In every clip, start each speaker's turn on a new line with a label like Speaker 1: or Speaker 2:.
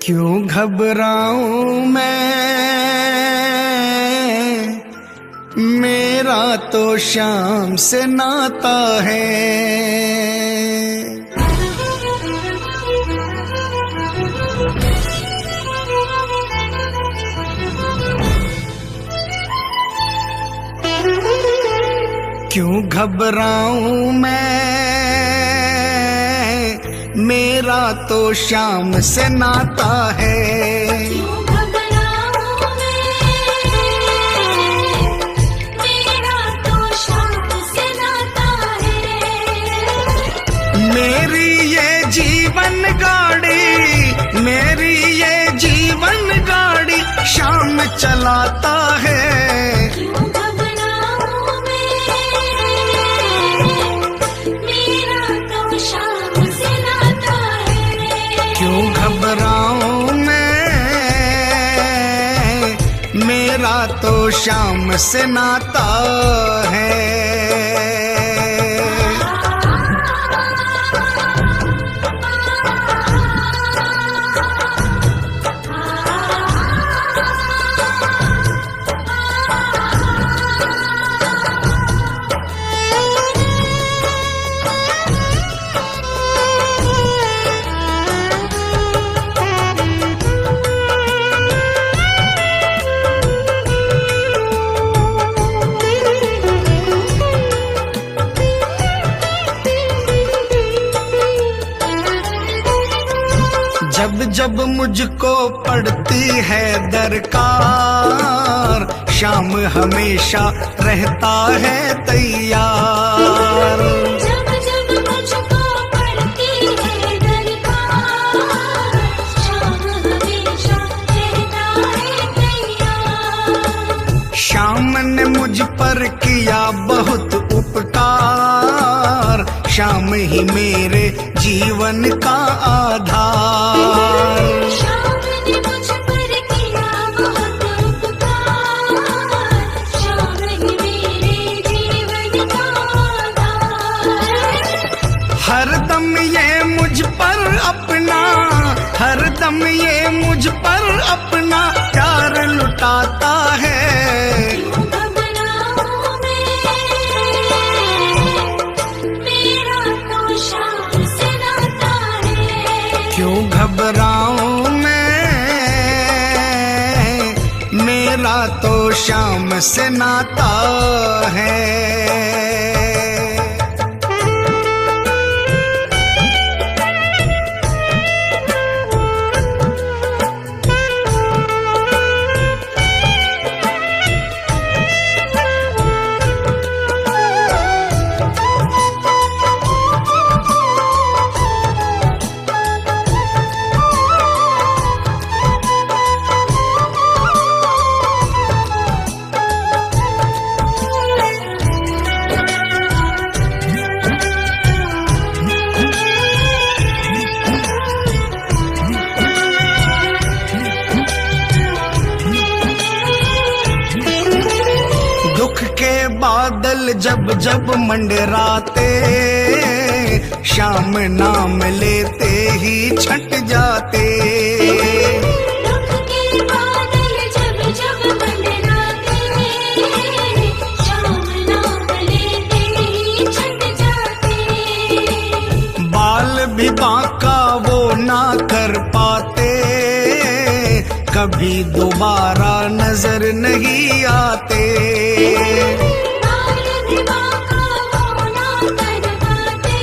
Speaker 1: क्यों घबराऊं मैं, मेरा तो शाम से नाता है। क्यों घबराऊं मैं, मेरा तो शाम से नाता है।
Speaker 2: क्यों घबराऊं मेरा तो शाम से नाता है।
Speaker 1: मेरी ये जीवन गाड़ी, मेरी ये जीवन गाड़ी शाम चलाता है।
Speaker 2: क्यों घबराऊं मेरा तो शाम से नाता है।
Speaker 1: क्यों घबराऊं मैं, मेरा तो शाम से नाता है। जब जब मुझको पड़ती है दरकार, शाम हमेशा रहता है तैयार।
Speaker 2: जब जब मुझको पड़ती है दरकार, शाम हमेशा रहता है तैयार।
Speaker 1: शाम ने मुझ पर किया बहुत उपकार, शाम ही मेरे जीवन का आधार।
Speaker 2: शाम ने मुझ पर किया बहुत उपकार, शाम ही मेरे जीवन का आधार।
Speaker 1: हरदम ये मुझ पर अपना, हरदम ये मुझ पर अपना प्यार लुटाता है।
Speaker 2: क्यों घबराऊं मेरा तो शाम से नाता है।
Speaker 1: क्यों घबराऊं मैं, मेरा तो शाम से नाता है। दुख के बादल जब जब मंडराते, शाम नाम लेते ही छट जाते।
Speaker 2: दुख के बादल जब जब मंडराते, शाम नाम लेते ही छट जाते।
Speaker 1: बाल भी बांका वो ना कर पाते, कभी दोबारा नजर नहीं आते।
Speaker 2: बाल भी बांका वो ना कर पाते,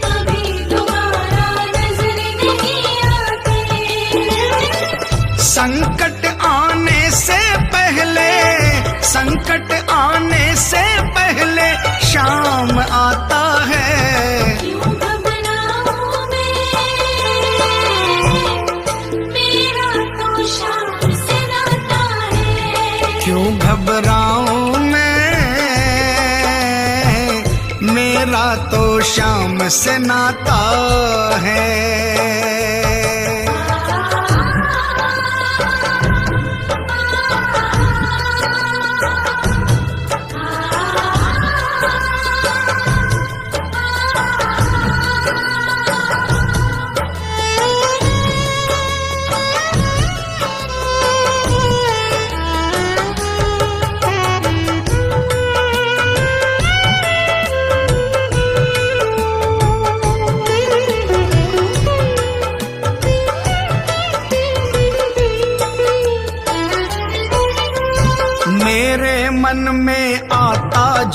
Speaker 2: कभी दोबारा नजर नहीं आते।
Speaker 1: संकट आने से पहले, संकट आने से पहले शाम आता है।
Speaker 2: क्यों घबराऊं मेरा तो शाम से नाता है।
Speaker 1: क्यों घबराऊं मैं, मेरा तो शाम से नाता है।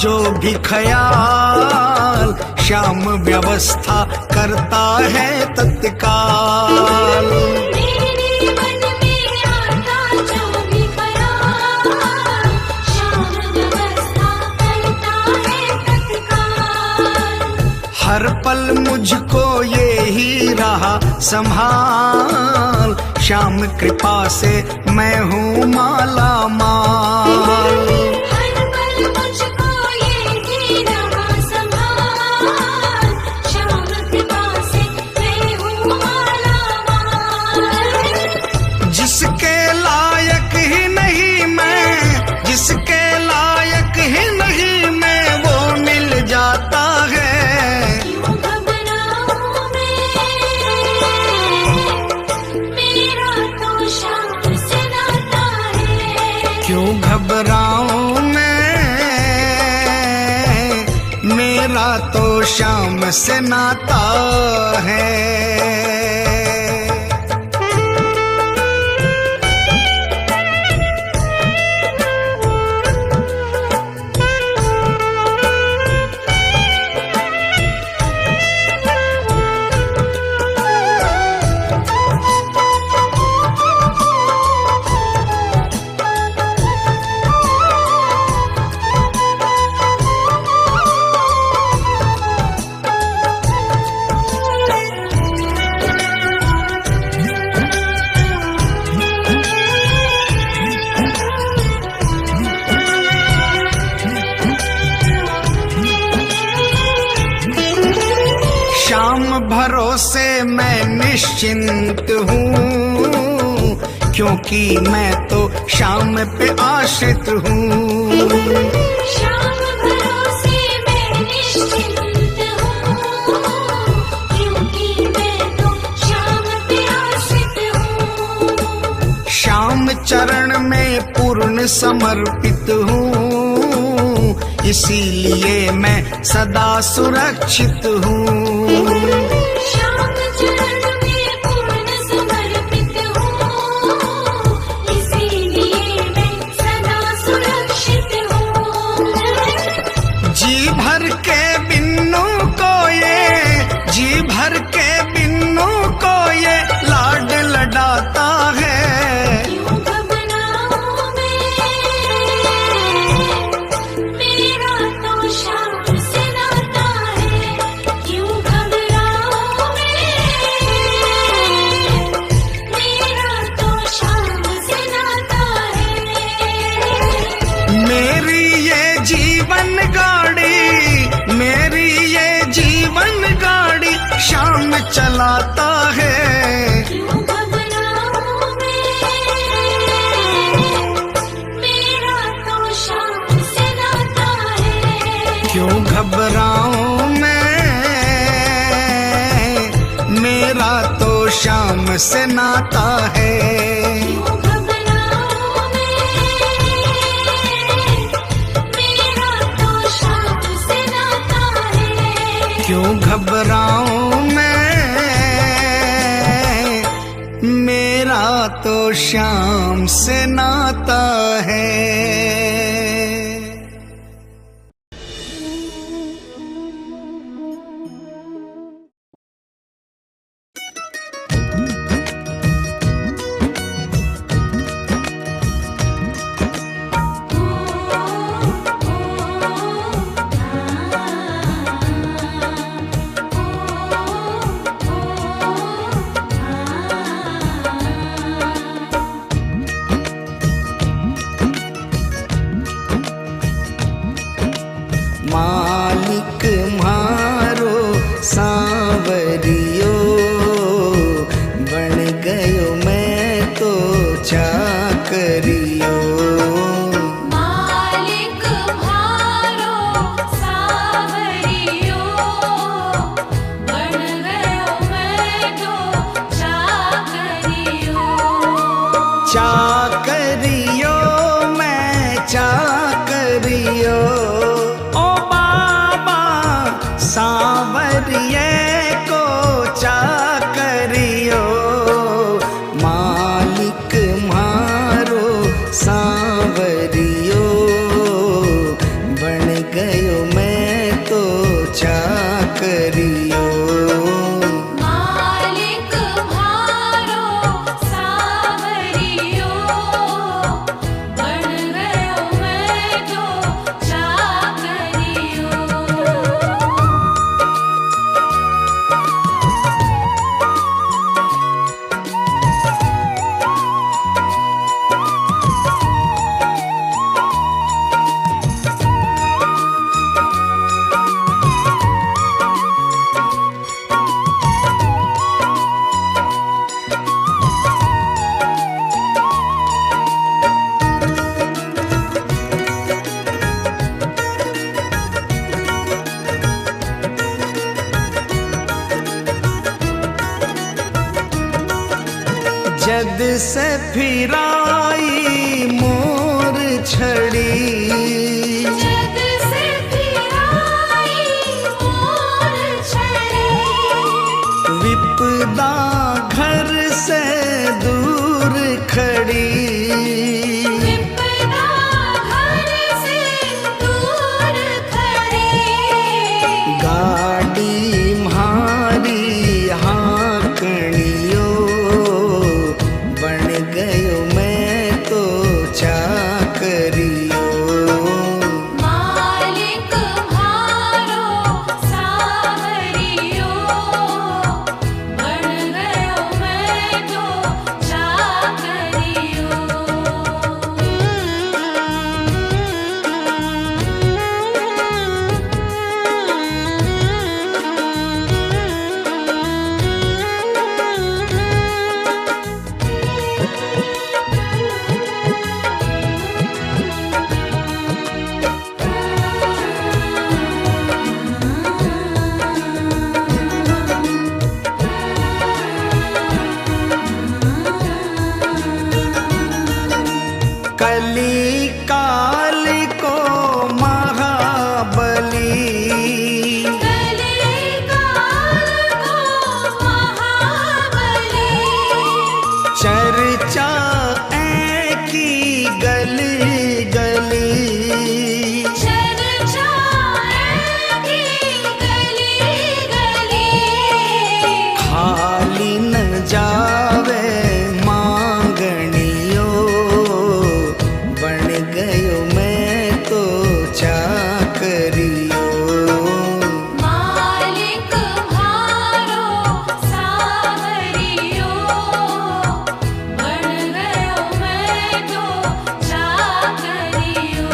Speaker 1: जो भी ख्याल, श्याम व्यवस्था करता है तत्काल।
Speaker 2: मेरे मन में आता जो भी ख्याल, श्याम व्यवस्था करता है तत्काल।
Speaker 1: हर पल मुझको ये ही रहा संभाल, श्याम कृपा से मैं हूँ माला माल।
Speaker 2: हर पल मुझको ये ही रहा संभाल, श्याम कृपा से मैं हूँ माला माल।
Speaker 1: जिसके लायक ही नहीं मैं, जिसके लायक ही नहीं मैं, वो मिल जाता है।
Speaker 2: क्यों घबराऊं मैं, मेरा तो श्याम से नाता है।
Speaker 1: क्यों घबराऊं मैं, मेरा तो श्याम से नाता है। श्याम भरोसे मैं निश्चिंत हूँ, क्योंकि मैं तो श्याम पे आश्रित हूँ।
Speaker 2: श्याम भरोसे मैं निश्चिंत हूँ, क्योंकि मैं तो श्याम पे आश्रित हूँ।
Speaker 1: श्याम चरण में पूर्ण समर्पित हूँ, इसीलिए मैं सदा सुरक्षित हूँ।
Speaker 2: श्याम चरण में पूर्ण समर्पित हूँ, इसीलिए मैं सदा सुरक्षित हूँ।
Speaker 1: जी भर के बिन्नू को ये, जी भर के बिन्नू को ये लाड लडाता है।
Speaker 2: क्यों घबराऊं मैं, मेरा तो श्याम से नाता है। क्यों घबराऊं मैं, मेरा तो श्याम से नाता है।
Speaker 1: मेरी ये जीवन गाड़ी, मेरी ये जीवन गाड़ी श्याम चलाता है।
Speaker 2: क्यों घबराऊं मैं, मेरा तो श्याम से नाता है।
Speaker 1: क्यों घबराऊं मैं, मेरा तो श्याम से नाता है।
Speaker 2: क्यों घबराऊं मैं, मेरा तो श्याम से नाता है।
Speaker 1: क्यों घबराऊं मैं, मेरा तो श्याम से नाता है। जद से फिराई मोर छड़ी,
Speaker 2: जद से फिराई मोर छड़ी,
Speaker 1: विपदा घर से दूर खड़ी,
Speaker 2: विपदा घर से दूर खड़ी,
Speaker 1: गाड़ी म्हारी हाँकणियो, बन गयो मैं तो चाकरियो।
Speaker 2: मालिक म्हारो सावरियो, बन गयो मैं तो चाकरियो।
Speaker 1: कली काल को महाबली,
Speaker 2: कलिकाल को महाबली,
Speaker 1: चर्चा की गली गली,
Speaker 2: चर्चा की गली गली,
Speaker 1: खाली न जावे मांगणियो, बन गयो मैं तो चाकरियो।
Speaker 2: मालिक म्हारो सावरियो, बन गयो मैं तो चाकरियो।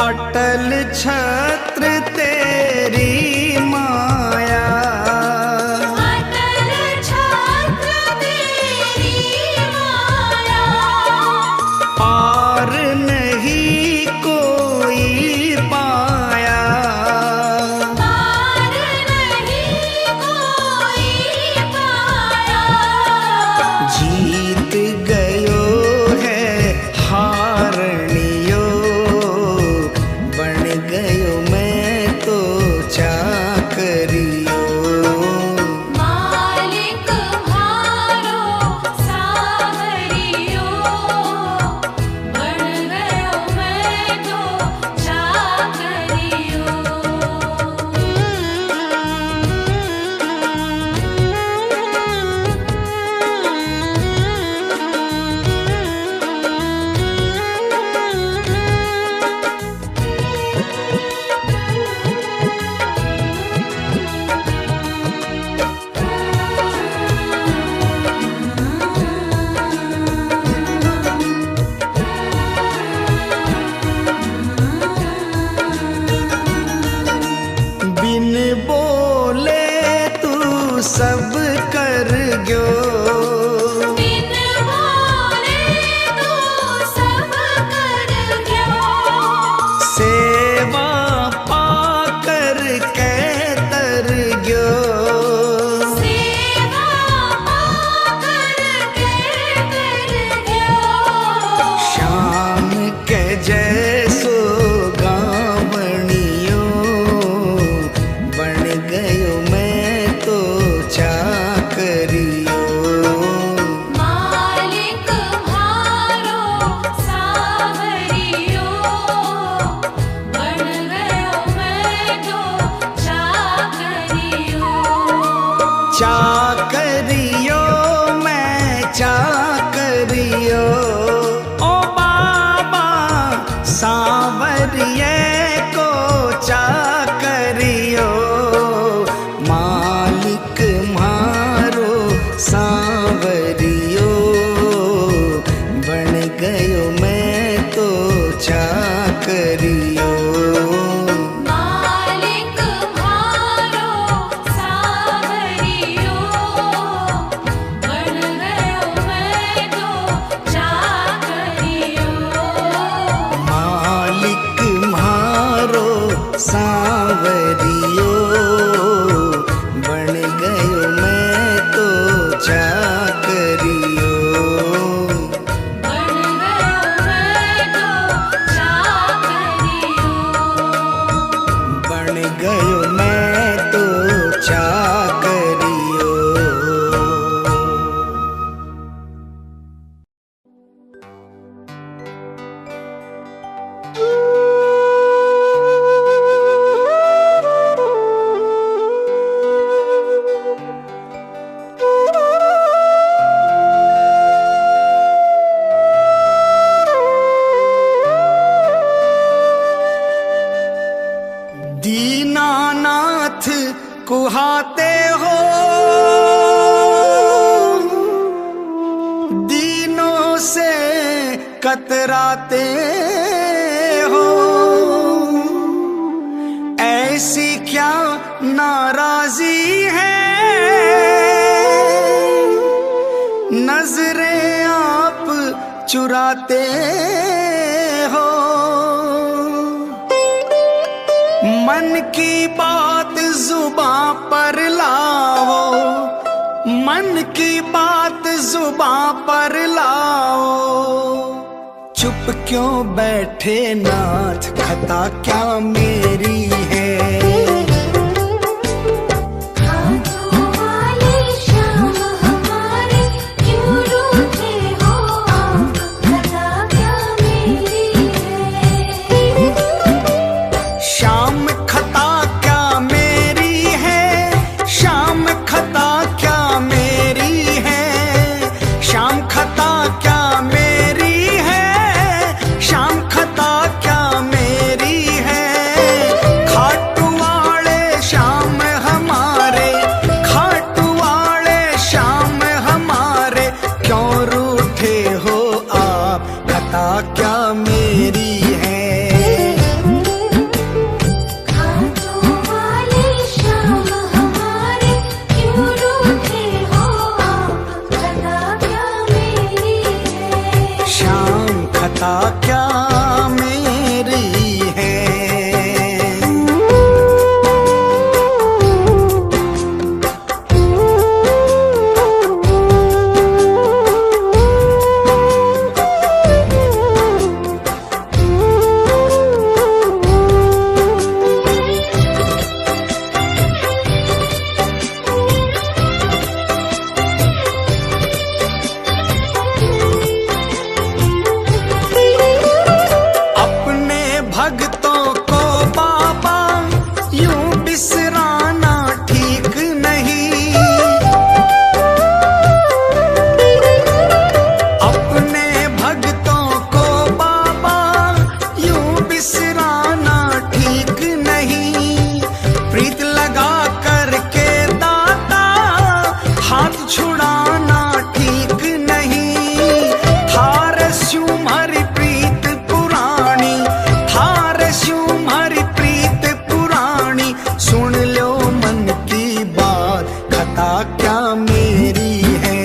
Speaker 1: अटल छत्र तेरी माया,
Speaker 2: अटल छत्र तेरी माया,
Speaker 1: पार नहीं कोई पाया,
Speaker 2: पार नहीं कोई पाया,
Speaker 1: जीत गयो है हारनियो, बन गयो मैं तो चाकरियो।
Speaker 2: मालिक म्हारो सावरियो, बन गयो मैं तो चाकरियो।
Speaker 1: बिन बोले तू सब कर गयो,
Speaker 2: बिन बोले तू सब कर गयो,
Speaker 1: सेवा पाकर के तर गयो,
Speaker 2: सेवा पाकर के कर गयो,
Speaker 1: श्याम के जैसो गावणियो, बन गयो मैं तो चाकरियो। सांवरियो, बन गयो मैं तो चाकरियो।
Speaker 2: बन गयो मैं तो चाकरियो।
Speaker 1: बन गयो मैं तो चाकरियो। दीनानाथ कुहाते हो, दीनों से कतराते हो। ऐसी क्या नाराजी है, नजरें आप चुराते हो। मन की बात जुबां पर लाओ, मन की बात जुबां पर लाओ। चुप क्यों बैठे नाथ, खता क्या मेरी है।
Speaker 2: हाथों वाले श्याम हमारे, क्यों रूठे हो आप, खता क्या मेरी है।
Speaker 1: शाम खता क्या मेरी है, शाम खता क्या मेरी है। शाम खता क्या मेरी है, शाम खता क्या मेरी है। खाटू वाले श्याम हमारे, खाटू वाले श्याम हमारे, क्यों रूठे हो आप, खता क्या मेरी है।
Speaker 2: हाथों वाले श्याम हमारे, क्यों रूठे हो आप, खता क्या मेरी है।
Speaker 1: शाम खता क्या मेरी है। अपने भक्तों को बाबा यूं बिसराना ठीक नहीं। अपने भक्तों को बाबा यूं बिसराना ठीक नहीं। प्रीत लगा करके दाता हाथ छुड़ाना ठीक नहीं। थार स्यूं हरी प्रीत पुरानी, थार स्यूं हरी प्रीत पुरानी। सुन लो मन की बात, खता क्या मेरी है।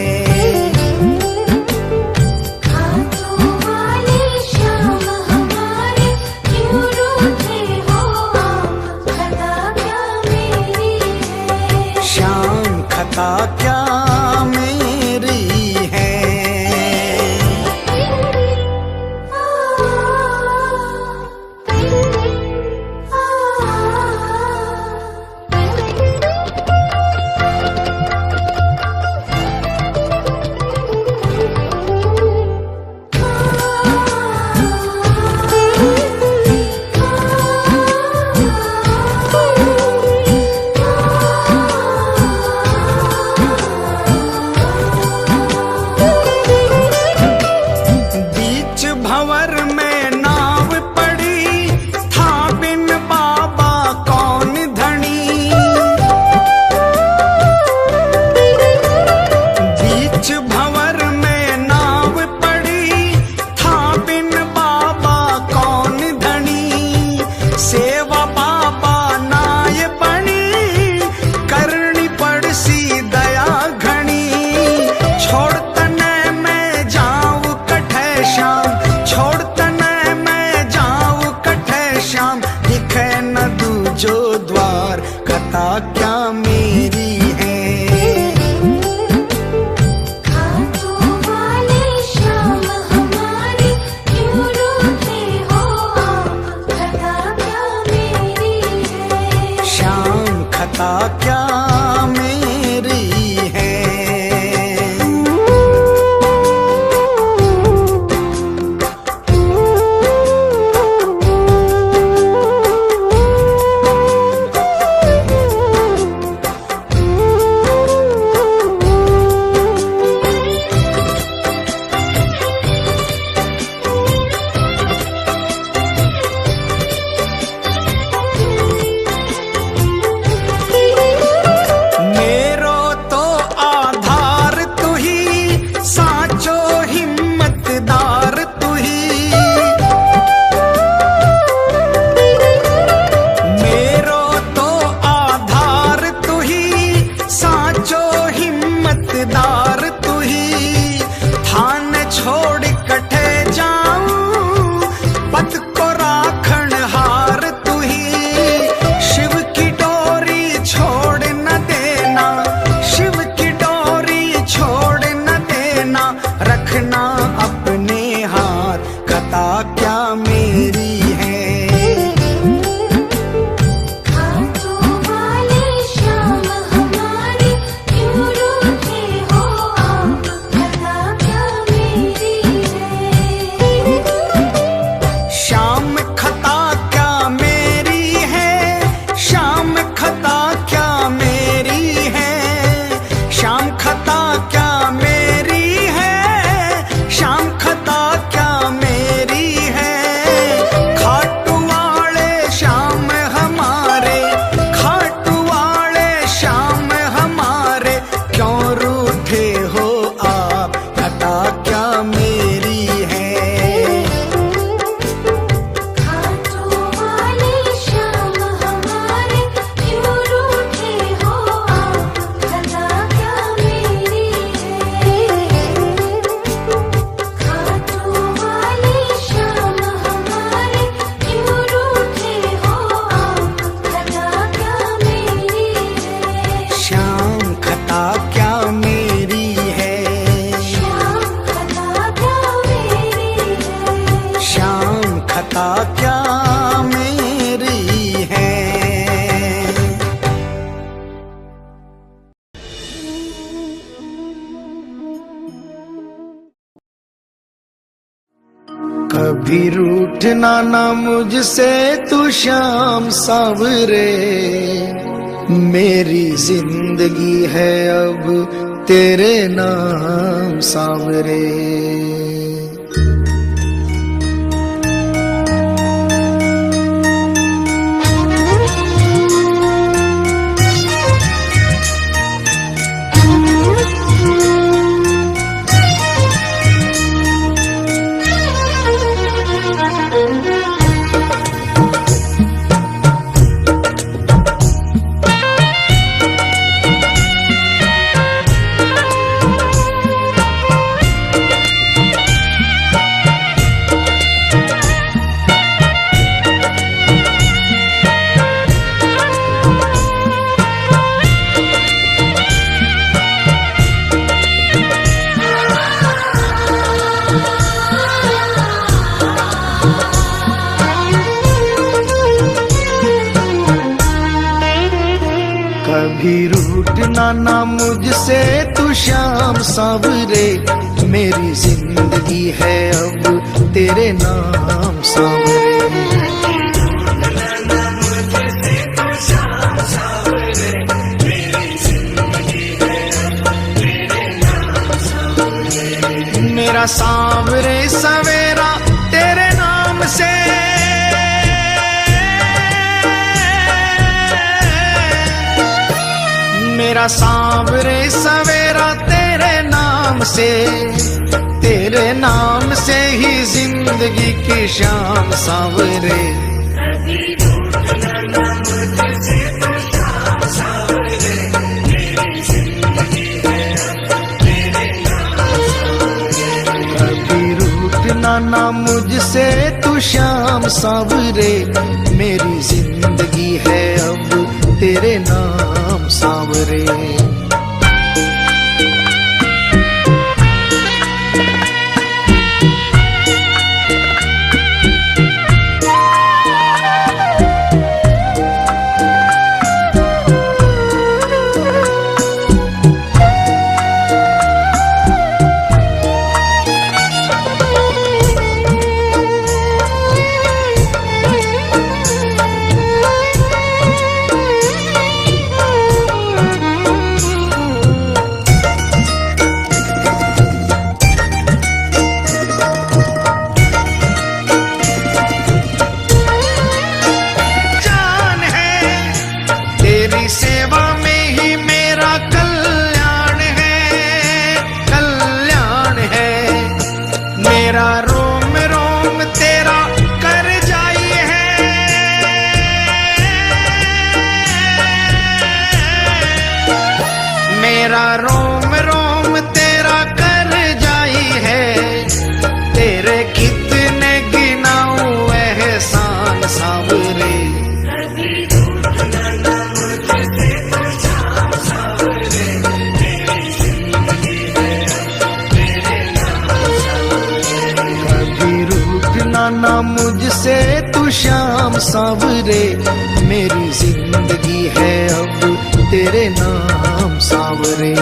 Speaker 2: हाथों वाले श्याम हमारे, क्यों रूठे हो आप, खता क्या मेरी है।
Speaker 1: शाम खता क्या मेरी है। खता क्या मेरी है।
Speaker 2: खाटू वाले श्याम हमारे क्यों रूठे हो आप, खता क्या मेरी है।
Speaker 1: श्याम खता क्या मेरी है। मेरो तो आधार तू ही, साचो हिम्मतदार तू ही। मेरो तो आधार तू ही, साचो हिम्मतदार तू ही। थान छोड़ कठे जाऊं, पत को राखण हार तू ही। शिव की डोरी छोड़ न देना, शिव की डोरी छोड़ न देना। रखना अपने हाथ, खता क्या मेरी है।
Speaker 2: खाटू वाले श्याम हमारे क्यों रूठे हो आप, खता क्या मेरी है।
Speaker 1: श्याम खता क्या मेरी है, श्याम खता क्या मेरी है। श्याम खता क्या मेरी है, श्याम खता क्या मेरी है। खाटू वाले श्याम हमारे, खाटू वाले श्याम हमारे क्यों रूठे हो आप, खता क्या मेरी है।
Speaker 2: खाटू वाले श्याम हमारे क्यों रूठे हो आप, खता क्या मेरी है। खाटू वाले श्याम हमारे क्यों रूठे हो आप, खता क्या मेरी है।
Speaker 1: श्याम खता क्या मेरी है।
Speaker 2: श्याम खता क्या मेरी है।
Speaker 1: श्याम खता क्या मेरी है। कभी रूठना ना मुझसे तू श्याम सावरे। मेरी जिंदगी है अब तेरे नाम सावरे। कभी रूठना ना मुझसे तू श्याम सावरे। मेरी जिंदगी है अब तेरे नाम सावरे। मेरा सांवरे सवेरा तेरे नाम से, मेरा सांवरे सवेरा तेरे नाम से। तेरे नाम से ही जिंदगी की शाम सांवरे। कभी रूठना ना मुझसे तू श्याम सांवरे। मेरी जिंदगी है अब तेरे नाम श्याम सांवरे, मेरी जिंदगी है अब तेरे नाम सांवरे।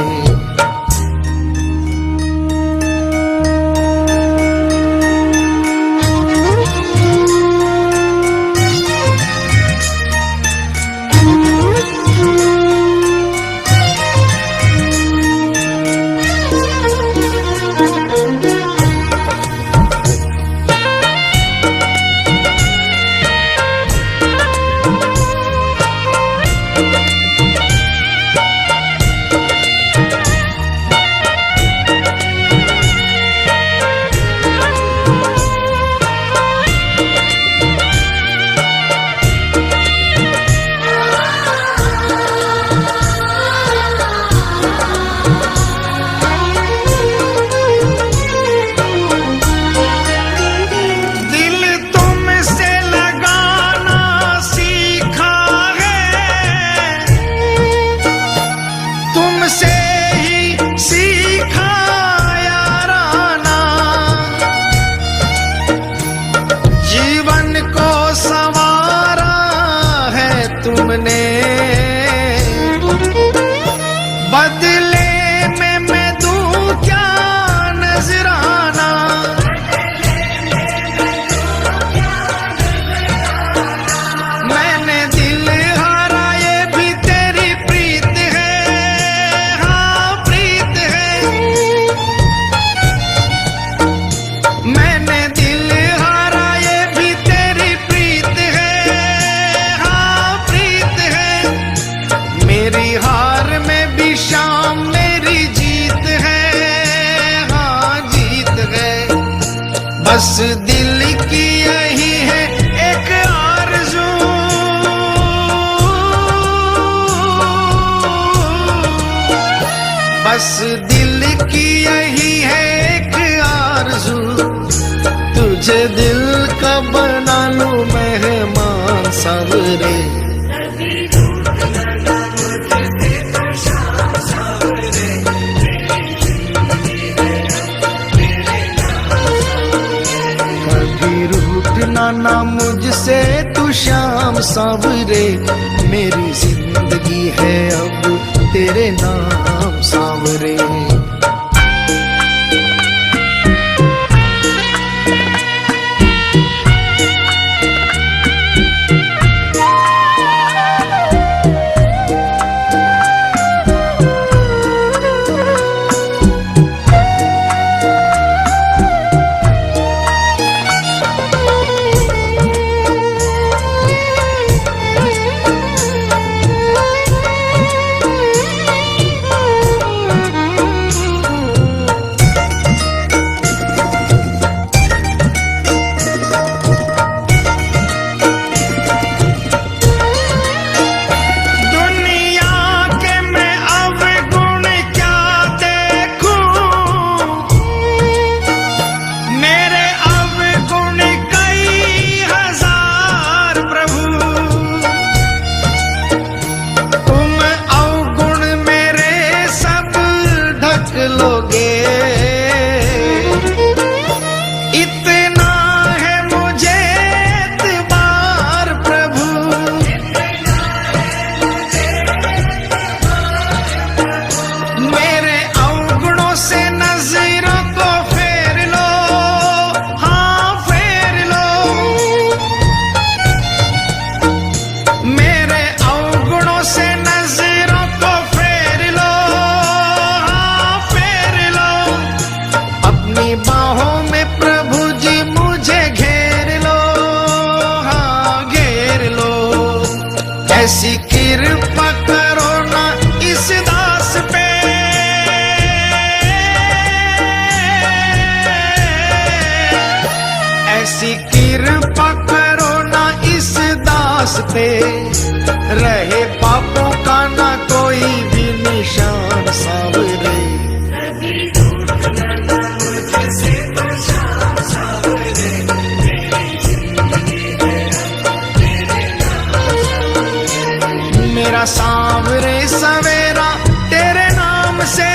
Speaker 1: तुमने बदले में मैं दूं क्या नजराना, मैंने दिल हारा ये भी तेरी प्रीत है, हाँ प्रीत है। मैंने दिल हारा ये भी तेरी प्रीत है, मेरी हार में भी शाम मेरी जीत है, हाँ जीत है। बस दिल की यही है एक आरज़ू, बस दिल की यही है एक आरज़ू, तुझे दिल का बना लूं मेहमान सांवरे। ना मुझसे तू श्याम सांवरे, मेरी जिंदगी है अब तेरे नाम सांवरे। ऐसी कृपा करो ना इस दास पे, ऐसी कृपा करो ना इस दास पे, रहे पापों का ना कोई भी निशान सांवरे। मेरा सांवरे सवेरा तेरे नाम से,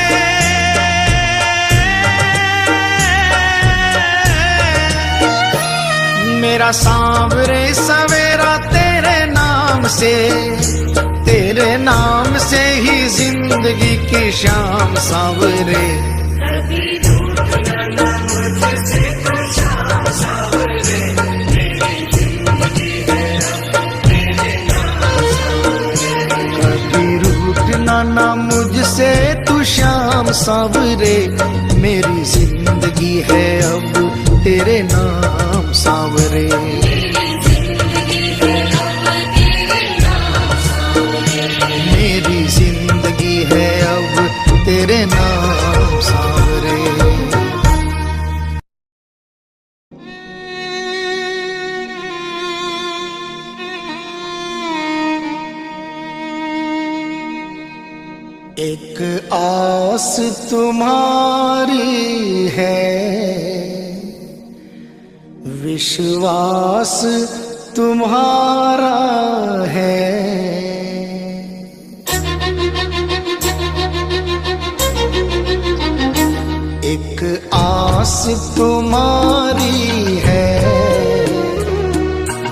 Speaker 1: मेरा सांवरे सवेरा तेरे नाम से ही जिंदगी की शाम सांवरे। कभी रूठना ना मुझसे तू शाम सांवरे, मेरी जिंदगी है अब तेरे नाम सांवरे। मेरी जिंदगी है अब तेरे नाम सांवरे। एक आस तुम्हारी है, विश्वास तुम्हारा है। एक आस तुम्हारी है,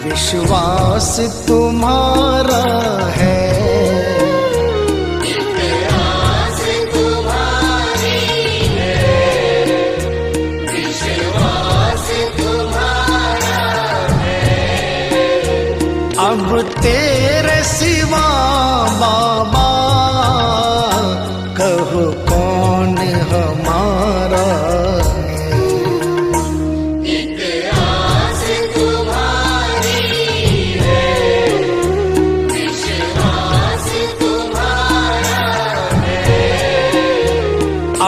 Speaker 1: विश्वास तुम्हारा है। अब तेरे सिवा बाबा कहो कौन हमारा है।
Speaker 2: एक आस तुम्हारी है, विश्वास तुम्हारा है।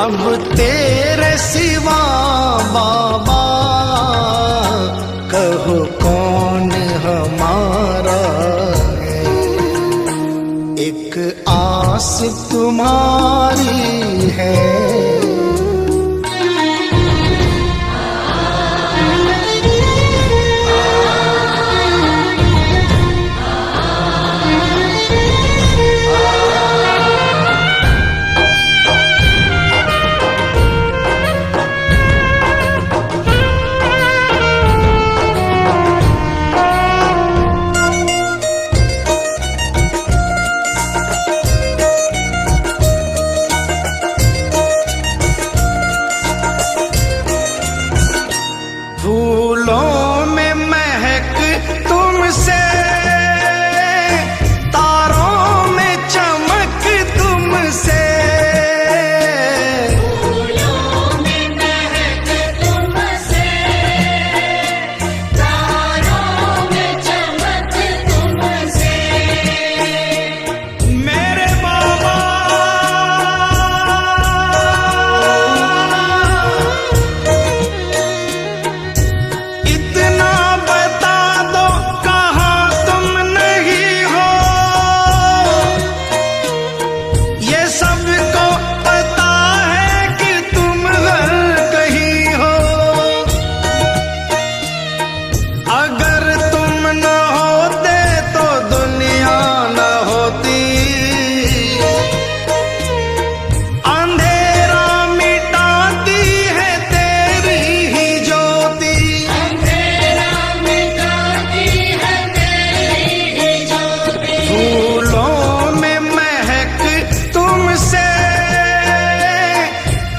Speaker 1: अब तेरे सिवा बाबा कहो कौन हमारा है। एक आस तुम्हारी है। फूलों में महक तुमसे, तारों में चमक तुमसे।
Speaker 2: फूलों में महक तुमसे, तारों में चमक तुमसे।
Speaker 1: मेरे बाबा इतना बता दो कहाँ तुम नहीं हो, ये सबको पता है कि तुम हर कहीं हो। अगर तुम न होते तो दुनिया न होती, अंधेरा मिटाती है तेरी ही ज्योति।
Speaker 2: अंधेरा मिटाती है तेरी ही ज्योति।
Speaker 1: फूलों में महक तुमसे,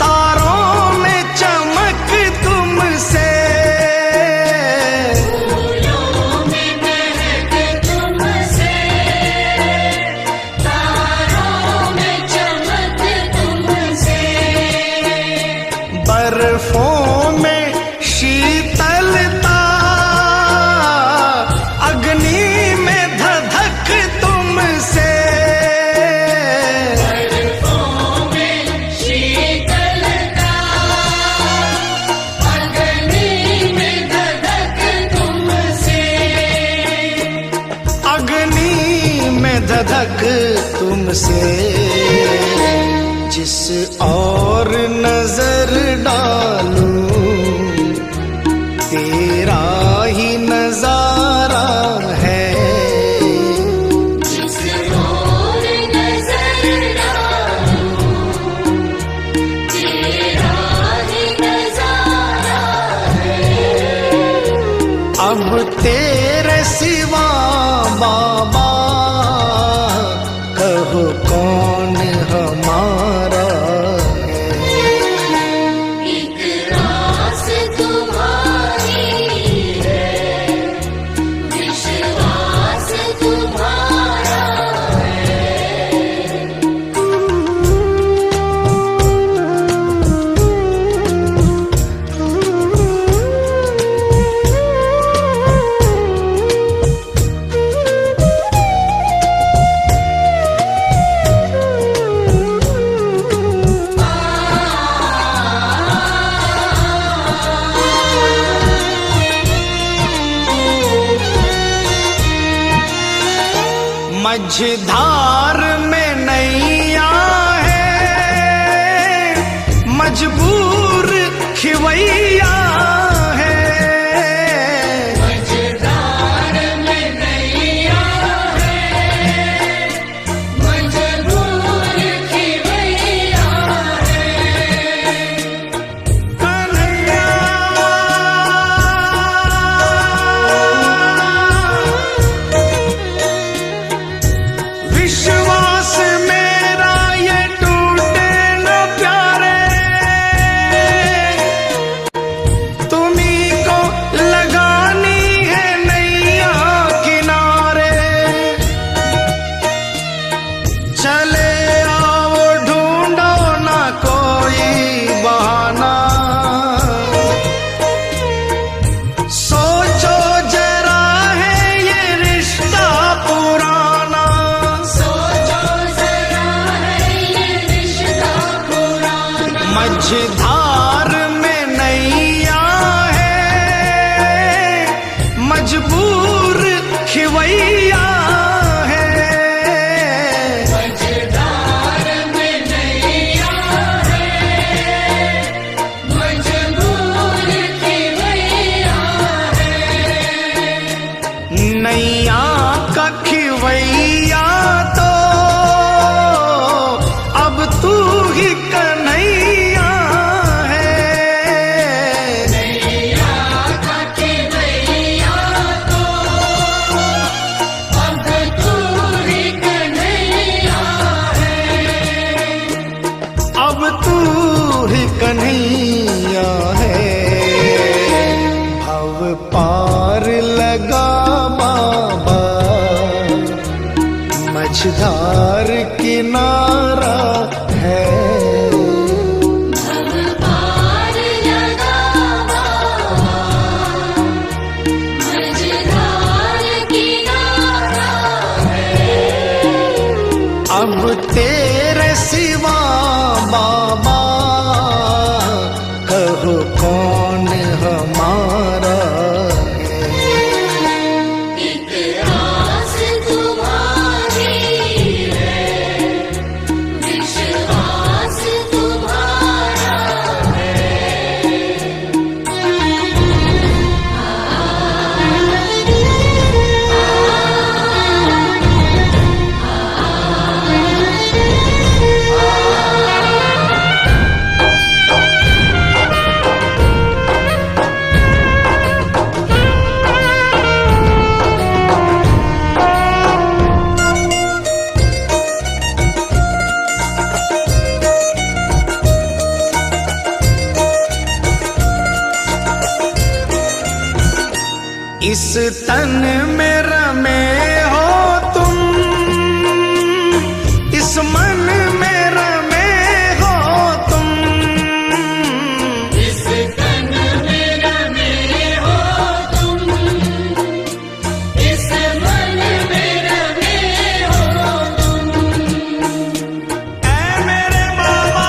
Speaker 1: तारों में चमक तुमसे।
Speaker 2: फूलों में महक तुमसे, तारों में चमक तुमसे।
Speaker 1: बर्फों में शीतलता, अग्नि में धधक तुमसे।
Speaker 2: बर्फों में शीतलता, अग्नि में धधक तुमसे।
Speaker 1: अग्नि में धधक तुमसे। जिस और नजर डालूं तेरा ही नजारा है।
Speaker 2: जिस ओर नजर डालूं, तेरा ही नजारा है।
Speaker 1: अब मझधार में नैया है, मजबूर खिवैया है।
Speaker 2: मझधार में नैया है, मजबूर खिवैया है।
Speaker 1: कन्हैया विश्वास मेरा ये टूटे न प्यारे, तुम्ही को लगानी है नैया किनारे। चले आओ ढूंढो ना कोई बहाना, सोचो जरा है ये रिश्ता पुराना।
Speaker 2: सोचो जरा है ये रिश्ता पुराना।
Speaker 1: मझधार में नैया है, मजबूर खिवैया है।
Speaker 2: मझधार में नैया है, मजबूर खिवैया है।
Speaker 1: नैया का खिवैया तो अब तू ही कन्हैया है।
Speaker 2: नैया का खिवैया तो अब तू ही कन्हैया है।
Speaker 1: अब तू ही कन्हैया है। भव पार लगा बाबा, मझधार किनारा है।
Speaker 2: भव पार लगा बाबा, मझधार किनारा है।
Speaker 1: अब तेरे सिवा बाबा, कहो कौन हमारा है।
Speaker 2: एक आस तुम्हारी है, विश्वास तुम्हारा
Speaker 1: इस तन में रमे हो तुम, इस मन में रमे हो तुम।
Speaker 2: इस तन में रमे हो तुम, इस मन में रमे हो तुम।
Speaker 1: ऐ मेरे बाबा,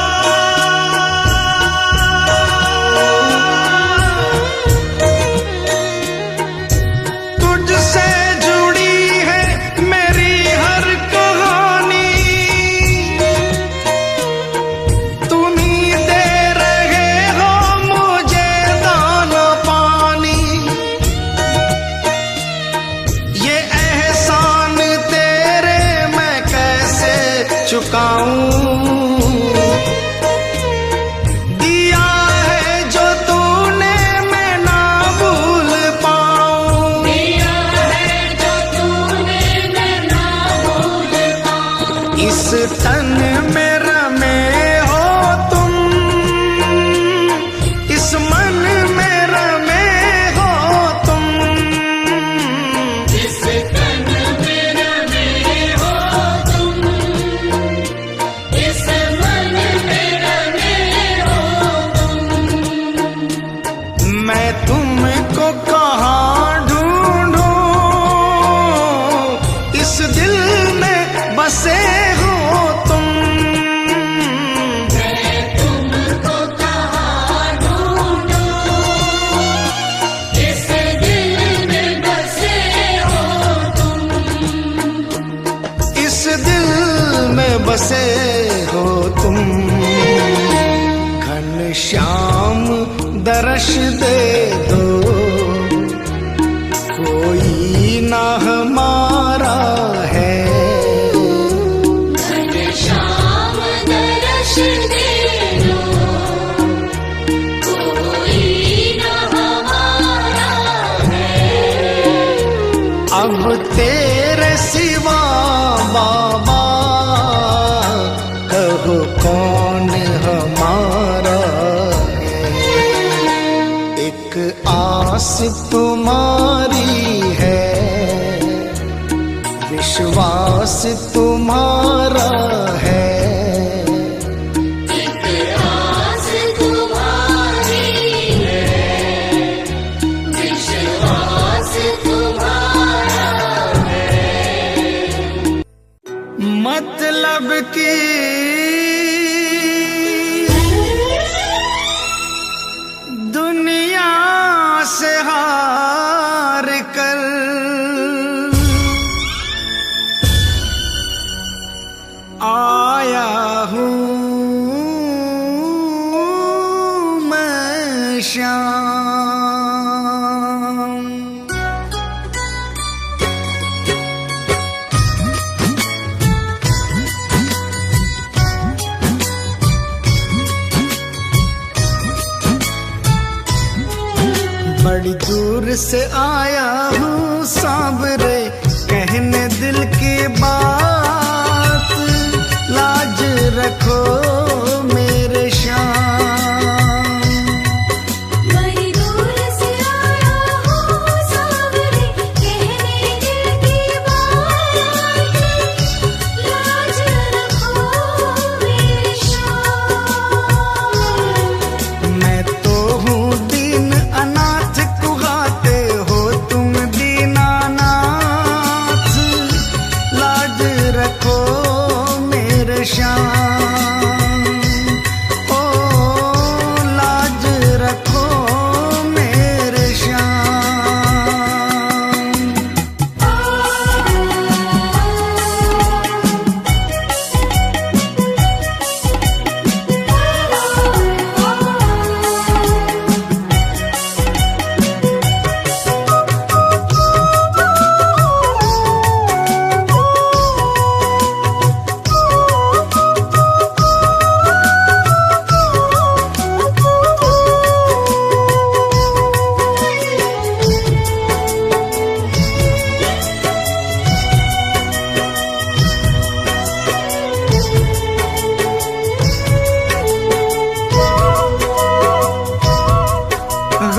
Speaker 1: तुझसे जुड़ी है मेरी हर कहानी। तुम्ही दे रहे हो मुझे दाना पानी। ये एहसान तेरे मैं कैसे चुकाऊं। दिया है जो तूने मैं ना भूल पाऊं।
Speaker 2: दिया है जो तूने मैं ना भूल पाऊं।
Speaker 1: इस तन में रमे हो तुम, इस मन में रमे हो तुम।
Speaker 2: इस तन में रमे हो तुम, इस मन में रमे हो तुम।
Speaker 1: मैं तुमको कहाँ ढूंढूं, इस दिल में बसे हो तुम। दर्श दे दो, कोई ना हमारा है।
Speaker 2: घनश्याम दर्श दे दो, कोई न हमारा है।
Speaker 1: अब तेरे सिवा बाबा कहो कौन हमारा है। एक आस तुम्हारी है, विश्वास तुम्हारा है।
Speaker 2: एक आस तुम्हारी है, विश्वास तुम्हारा है।
Speaker 1: मतलब की दुनिया से हार कर आया हूँ मैं श्याम। बड़ी दूर से आया हूँ सांवरे, कहने दिल की बात, लाज रखो मेरे श्याम।
Speaker 2: बड़ी दूर से आया हूँ सांवरे, कहने दिल की बात, लाज रखो मेरे श्याम।
Speaker 1: मैं तो हूँ दीन अनाथ, कुहाते हो तुम दीनानाथ, लाज रखो मेरे श्याम। ओ लाज रखो मेरे श्याम।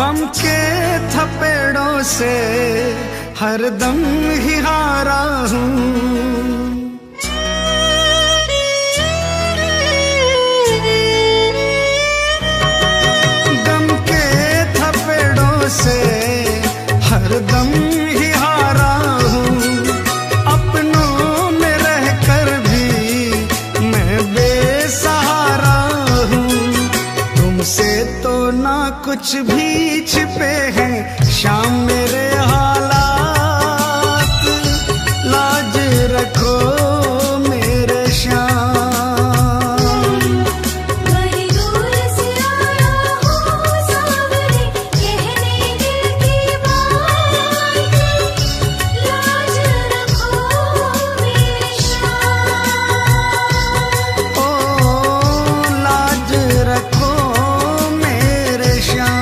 Speaker 1: गम के थपेड़ों से हरदम ही हारा हूँ, गम के थपेड़ों से हरदम ही हारा हूँ। अपनों में रहकर भी मैं बेसहारा हूँ, तुमसे तो ना कुछ भी छिपे हैं शाम मेरे हालात, लाज रखो मेरे श्याम।
Speaker 2: बड़ी दूर से आया हूँ सांवरे, कहने दिल की बात, लाज रखो मेरे श्याम।
Speaker 1: ओ लाज रखो मेरे श्याम।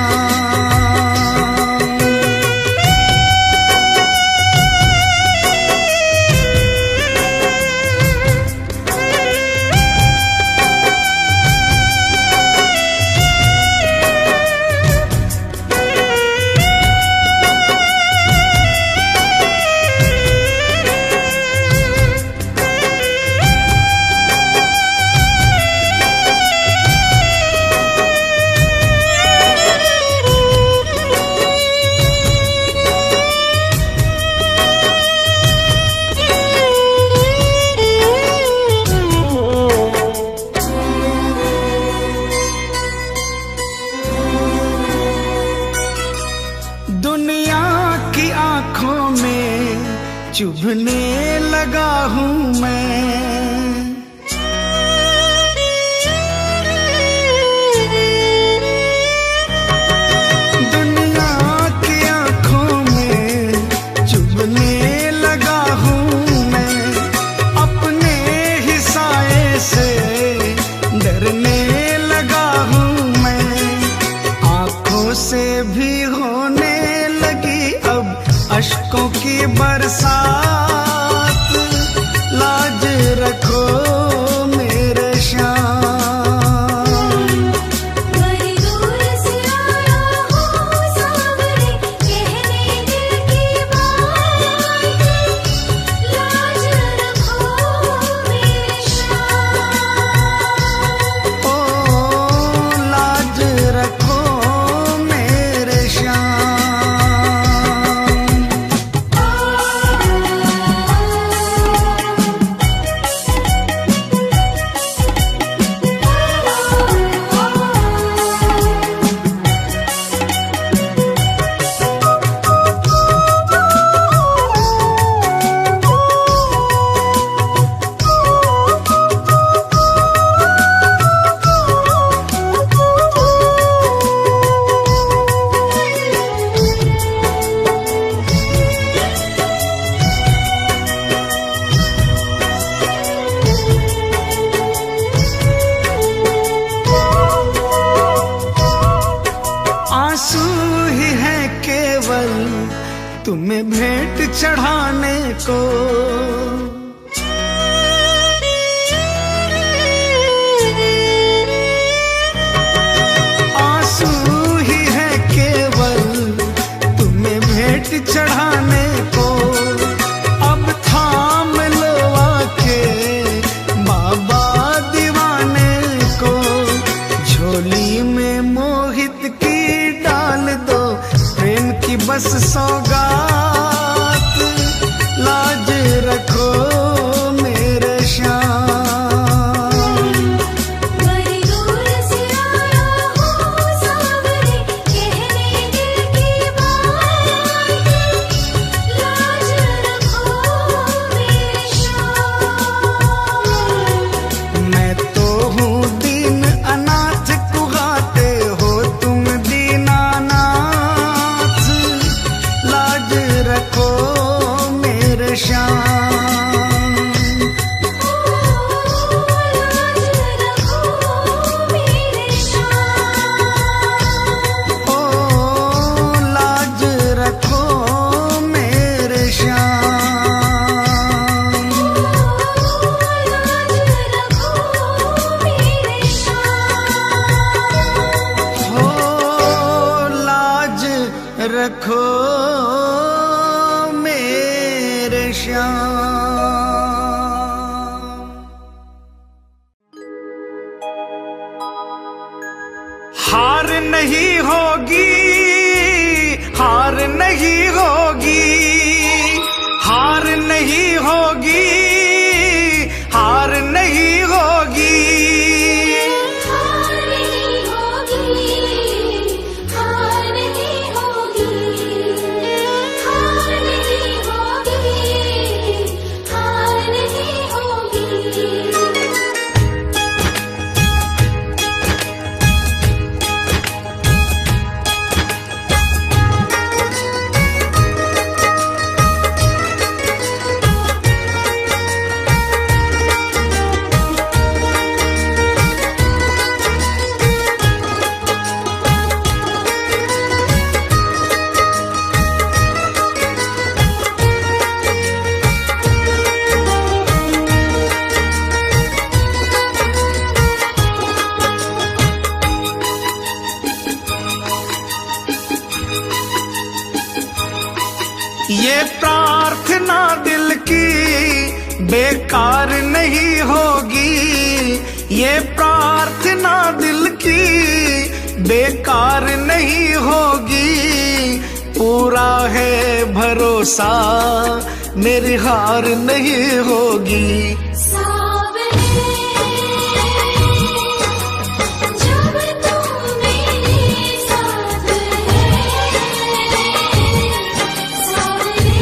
Speaker 1: को। आंसू ही है केवल तुम्हें भेंट चढ़ाने को। अब थाम लो आके बाबा दीवाने को। झोली में मोहित की डाल दो प्रेम की बस सौगात। लाज रखो मेरे श्याम।
Speaker 2: बड़ी दूर से आया हूँ सावरे, कहने दिल की बात। लाज रखो मेरे श्याम।
Speaker 1: मैं तो हूँ दीन अनाथ, कुगाते हो तुम दीनानाथ। लाज रखो मेरे श्याम।
Speaker 2: लाज रखो मेरे श्याम।
Speaker 1: ओ लाज रखो मेरे श्याम। हार नहीं होगी, हार नहीं होगी, हार नहीं होगी, हार नहीं होगी।
Speaker 2: हार नहीं होगी, हार नहीं होगी, हार नहीं होगी, हार नहीं होगी।
Speaker 1: ये प्रार्थना दिल की बेकार नहीं होगी। ये प्रार्थना दिल की बेकार नहीं होगी। पूरा है भरोसा मेरी हार नहीं होगी।
Speaker 2: सावरे जब तुम मेरे साथ है, सावरे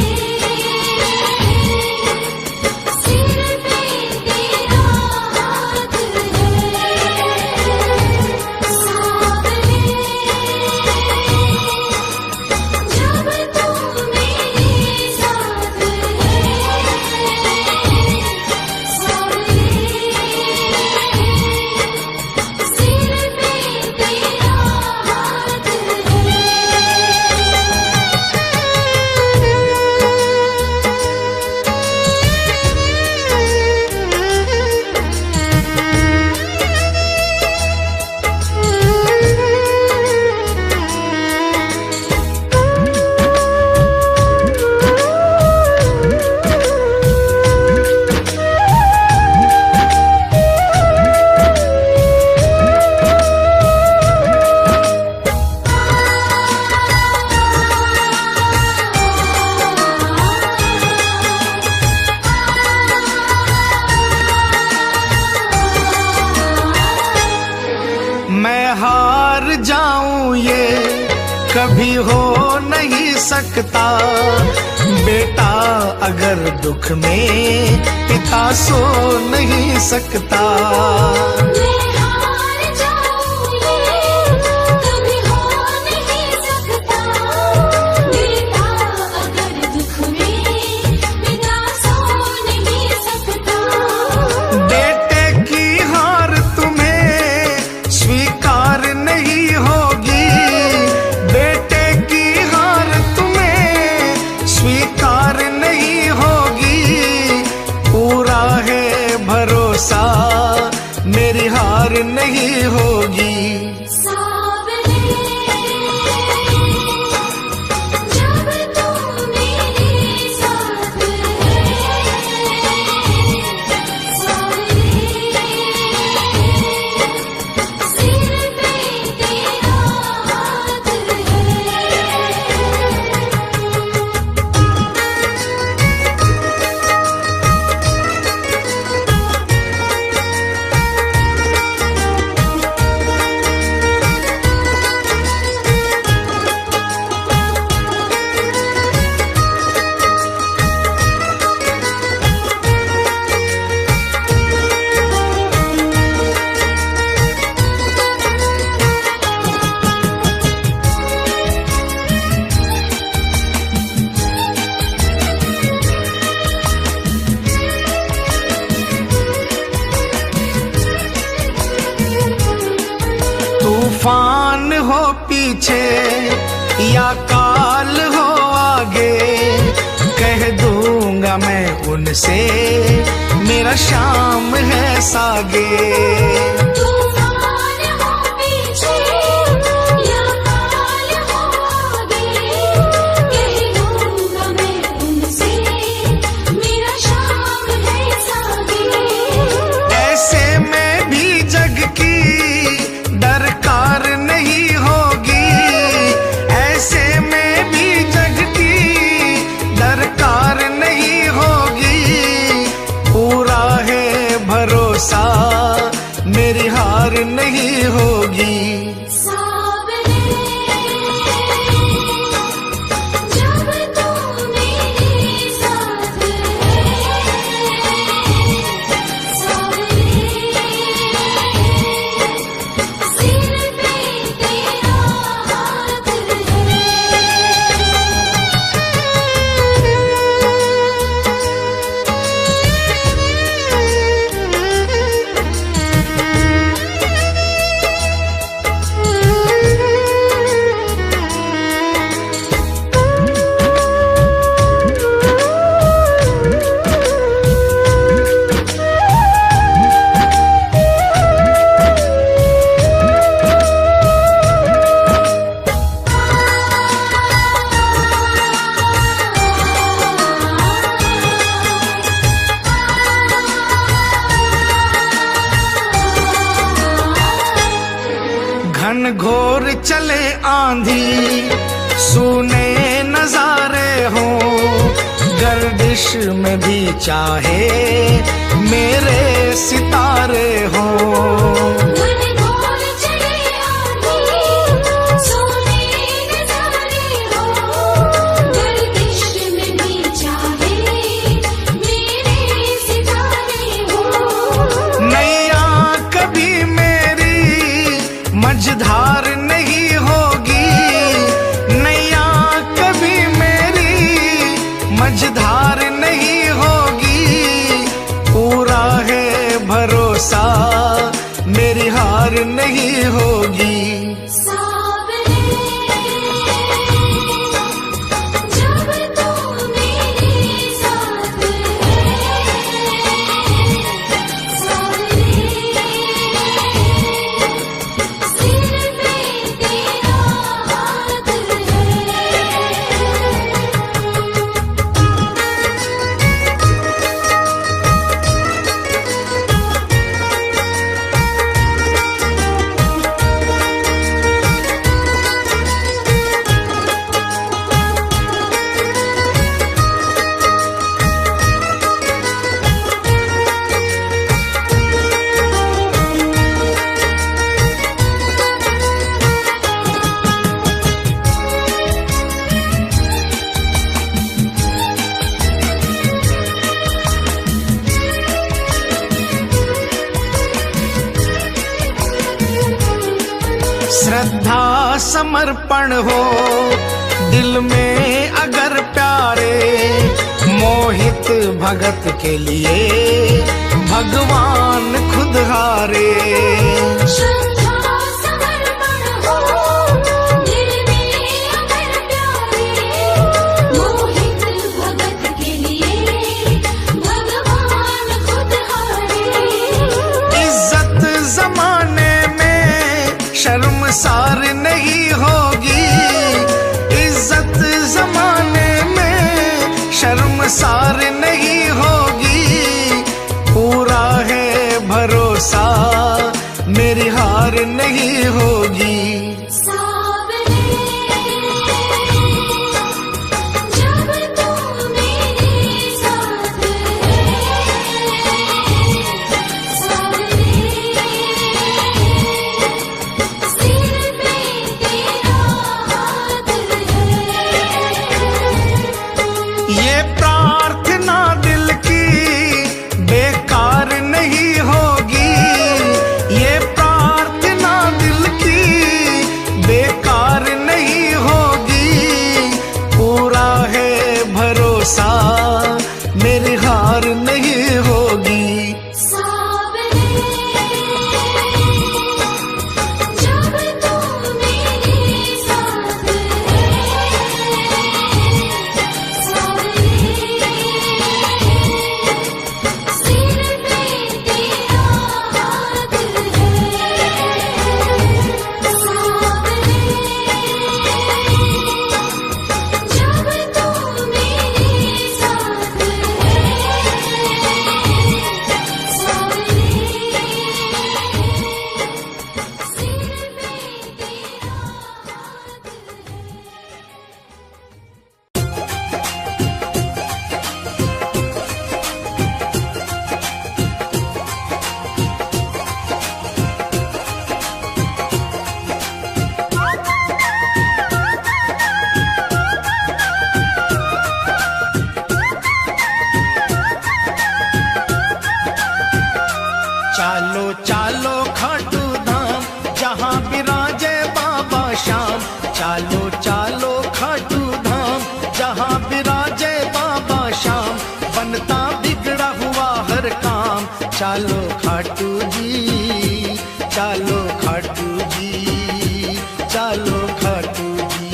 Speaker 2: सिर पे तेरा हाथ है। सावरे जब तुम मेरे साथ
Speaker 1: कभी हो नहीं सकता। बेटा अगर दुख में पिता सो नहीं सकता।
Speaker 2: मैं हार जाऊं ये कभी हो नहीं सकता। बेटा अगर दुख में पिता सो नहीं सकता।
Speaker 1: बेटे की हार तुम्हें स्वीकार नहीं होगी। बेटे की हार तुम्हें स्वीकार नहीं होगी। भरोसा मेरी हार नहीं होगी।
Speaker 2: सावरे जब तू मेरे साथ है, सावरे सिर पे तेरा हाथ है।
Speaker 1: तूफान हो पीछे या काल हो आगे, कह दूंगा मैं उनसे मेरा शाम है सागे।
Speaker 2: तूफान हो पीछे या काल हो आगे, कह दूंगा मैं उनसे मेरा शाम है सागे।
Speaker 1: ऐसे में भी जग की दरकार नहीं होगी, ऐसे में भी जग की दरकार नहीं होगी। पूरा है भरोसा मेरी हार नहीं होगी।
Speaker 2: सावरे जब तू मेरे साथ है, सावरे सिर पे तेरा हाथ है।
Speaker 1: घन घोर चले आंधी सूने नजारे हो, गर्दिश में भी चाहे मेरे सितारे हो।
Speaker 2: घन घोर चले आंधी सोने नजारे हो, गर्दिश में भी चाहे मेरे सितारे हो।
Speaker 1: नैया कभी मेरी मझधार नहीं होगी, नैया कभी मेरी मझधार नहीं होगी। पूरा है भरोसा मेरी हार नहीं होगी।
Speaker 2: सावरे जब तू मेरे साथ है, सावरे सिर पे तेरा हाथ है।
Speaker 1: श्रद्धा समर्पण हो दिल में अगर प्यारे, मोहित भगत के लिए भगवान खुद हारे।
Speaker 2: श्रद्धा समर्पण हो दिल में अगर प्यारे, मोहित भगत के लिए भगवान खुद हारे।
Speaker 1: भरोसा, मेरी हार नहीं होगी।
Speaker 2: सावरे जब तू मेरे साथ है, सावरे सिर पे तेरा हाथ है।
Speaker 1: ये प्रार्थना दिल की बेकार नहीं होगी, ये प्रार्थना दिल की बेकार नहीं होगी। पूरा है भरोसा, मेरी हार नहीं होगी।
Speaker 2: सावरे जब तू मेरे साथ है, सावरे सिर पे तेरा हाथ है। सावरे जब तू मेरे साथ
Speaker 1: चालो चालो खाटू धाम, जहाँ विराजे बाबा श्याम। चालो चालो खाटू धाम, जहाँ विराजे बाबा श्याम। बनता बिगड़ा हुआ हर काम, चालो खाटू जी, चालो खाटू जी, चालो खाटू जी।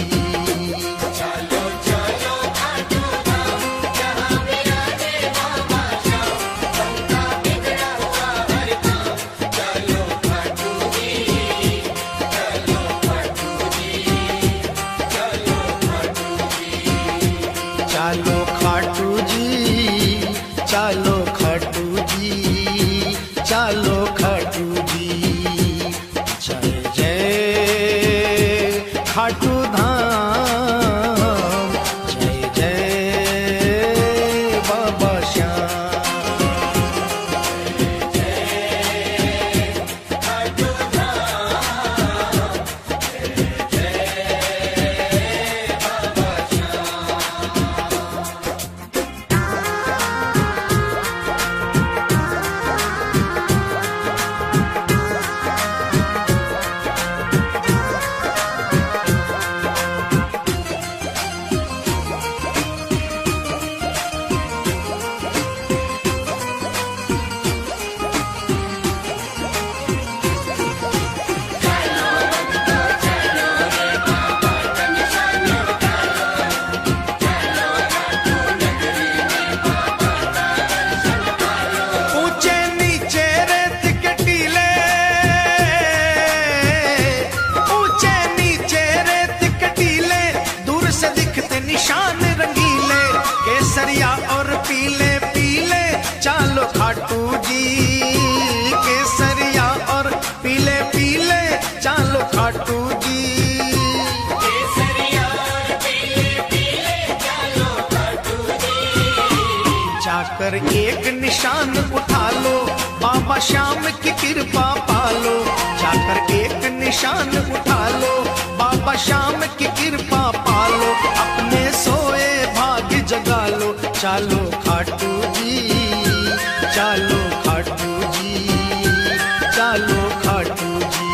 Speaker 1: चालो खाटू जी, चालो खाटू जी, चालो खाटू जी। जय जय खाटू धाम, जय जय बाबा श्याम। ऊंचे नीचे रेत के टीले, ऊंचे नीचे रेत के टीले। दूर से दिखते निशान रंगीले, केसरिया और पीले पीले। चालो खाटू जी, केसरिया और पीले पीले। चालो खाटू जी, जाकर एक निशान उठा लो, बाबा श्याम की कृपा पालो। जाकर एक निशान उठा लो, बाबा श्याम की कृपा पालो। अपने सोए भाग्य जगा लो, चालो खाटू जी, चालो खाटू जी, चालो खाटू जी।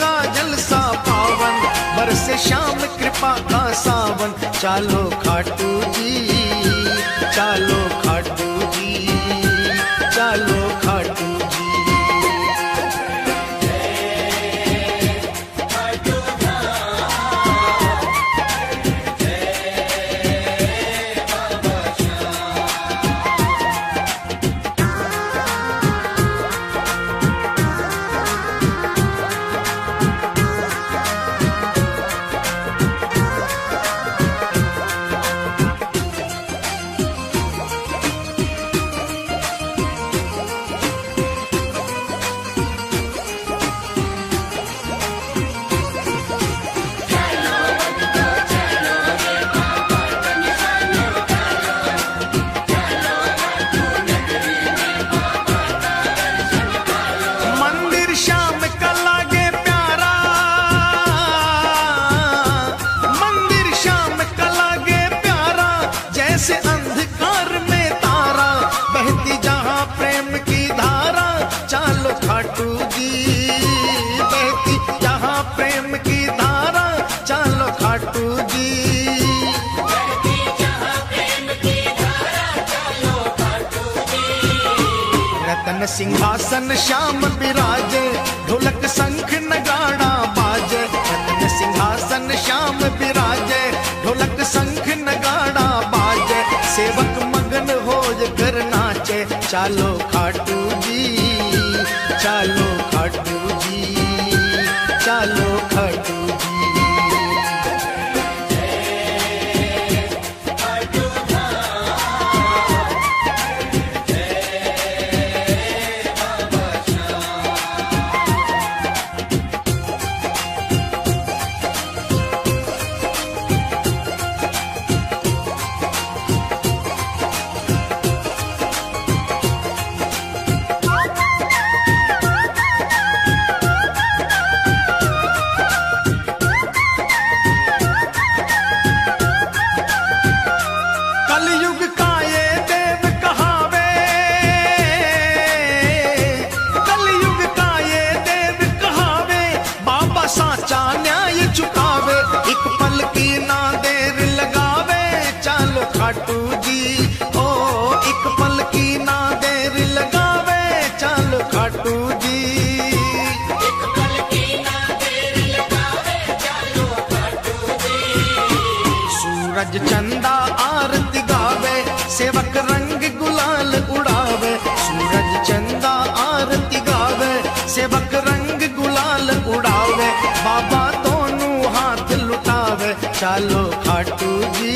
Speaker 1: होगा जलसा पावन, बरसे श्याम कृपा का सावन। चालो खाटू जी, चालो खाटू जी, चालो खाटू जी। से अंधकार में तारा, बहती जहां प्रेम की धारा। चालो खाटू जी, बहती जहां प्रेम की धारा। चालो खाटू जी,
Speaker 2: बहती जहां प्रेम की धारा। चलो खाटू जी।
Speaker 1: रतन सिंहासन श्याम विराजे, ढोलक शंख नगाड़ा बाजे। रतन सिंहासन श्याम विराजे, ढोलक शंख नगाड़ा बाजे। सेवक मगन हो कर नाचे। चालो खाटू जी, चालो खाटू जी, चालो खाटू जी। कलयुग का ये देव कहावे, कलयुग का ये देव कहावे। बाबा साचा न्याय चुकावे, एक पल की ना देर लगावे। चालो खाटू जी, ओ एक पल की ना देर लगावे। चालो खाटू जी,
Speaker 2: एक पल की ना देर लगावे। चलो खाटू जी।
Speaker 1: सूरज चंदा आरती गावे, सेवक रंग गुलाल उड़ावे। सूरज चंदा आरती गावे, सेवक रंग गुलाल उड़ावे। बाबा दोनों हाथ लुटावे। चालो खाटू जी,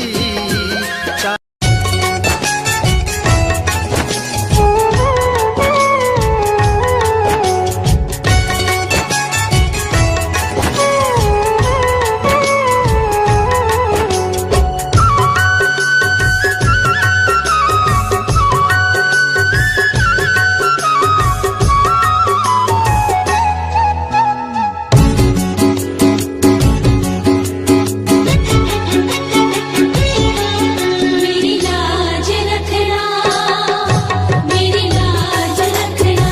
Speaker 2: मेरी लाज रखना, मेरी लाज रखना,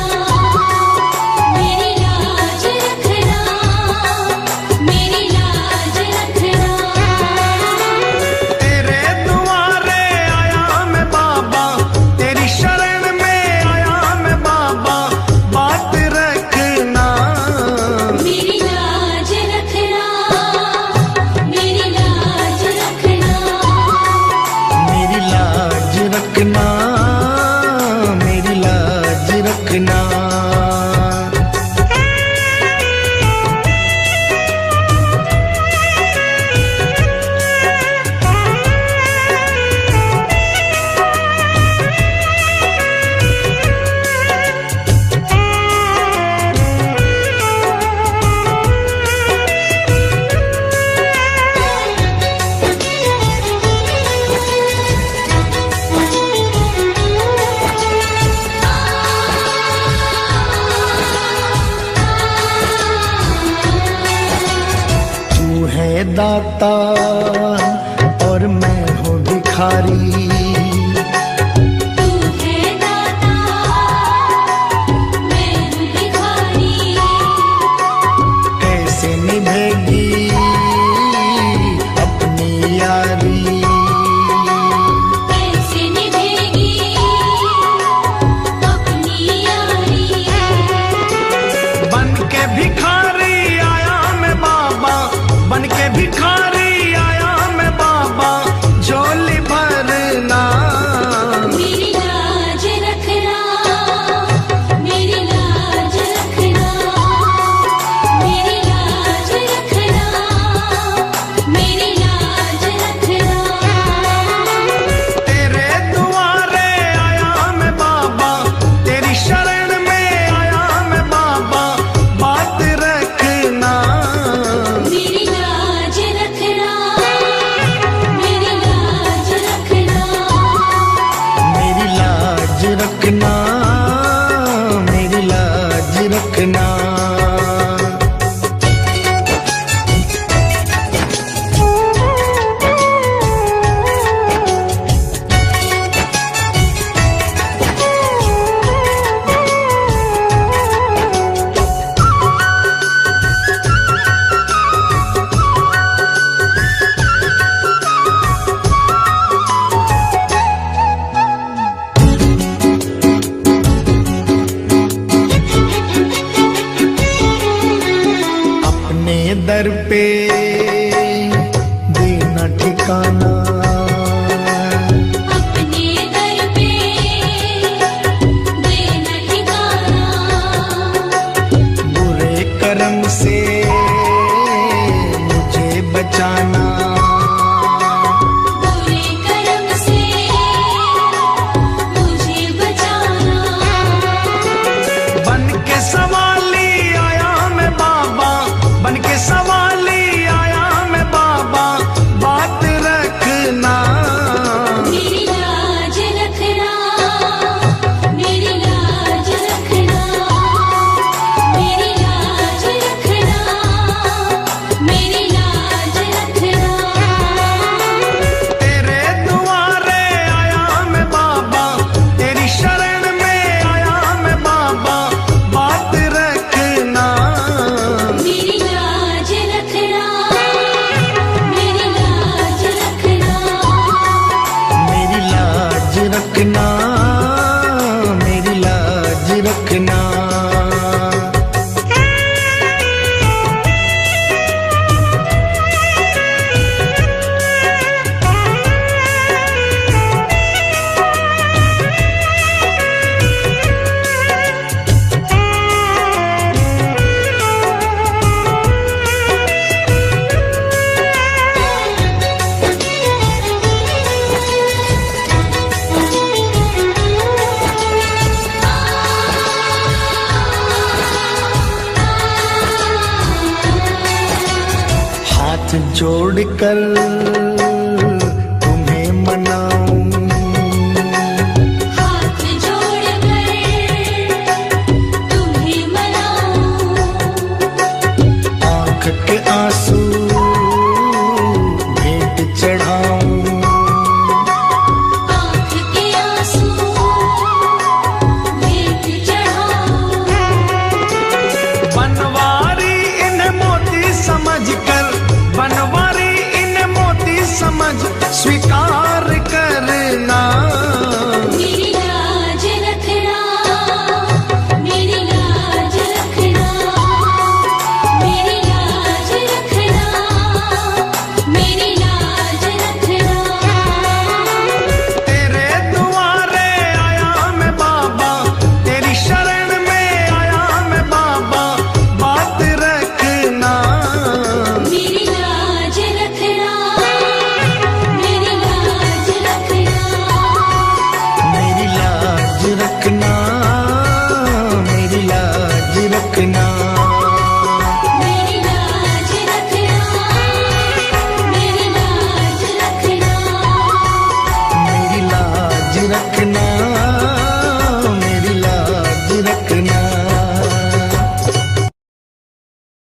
Speaker 2: मेरी लाज रखना, मेरी लाज रखना।
Speaker 1: तेरे दुआरे आया मैं बाबा, तेरी शरण में आया मैं बाबा। बात रखना,
Speaker 2: मेरी लाज रखना, मेरी लाज रखना।
Speaker 1: मेरी लाज रखना, मेरी लाज रखना। तू है दाता और मैं हूँ भिखारी।
Speaker 2: तू है दाता, मैं हूँ भिखारी।
Speaker 1: दर पे देना ठिकाना,
Speaker 2: अपने दर पे देना ठिकाना,
Speaker 1: बुरे कर्म से मुझे बचाना,
Speaker 2: बुरे कर्म से मुझे बचाना।
Speaker 1: बन के सवाली आया मैं बाबा, बन के सवाली आया मैं बाबा, बात रखना,
Speaker 2: मेरी लाज रखना, मेरी लाज रखना, मेरी लाज रखना, मेरी लाज रखना।
Speaker 1: तेरे दुआरे आया मैं बाबा, तेरी शरण में आया मैं बाबा, बात रखना,
Speaker 2: मेरी लाज रखना, मेरी लाज रखना,
Speaker 1: मेरी लाज रखना, मेरी लाज रखना। हाथ जोड़कर तुम्हें मनाऊं,
Speaker 2: हाथ जोड़कर तुम्हें मनाऊं,
Speaker 1: आंख के आंसू भेंट चढ़ाऊं,
Speaker 2: आँख के आंसू भेंट चढ़ाऊं।
Speaker 1: बनवारी इन्हें मोती समझकर, बनवारी इन्हें मोती समझ स्वीकार करना,
Speaker 2: मेरी लाज रखना, मेरी लाज रखना, मेरी लाज रखना, मेरी लाज रखना।
Speaker 1: तेरे दुआरे आया मैं बाबा, तेरी शरण में आया मैं बाबा, बात रखना,
Speaker 2: मेरी लाज रखना, मेरी लाज रखना,
Speaker 1: मेरी लाज रखना, मेरी लाज रखना,
Speaker 2: मेरी लाज रखना, मेरी लाज रखना,
Speaker 1: मेरी लाज रखना,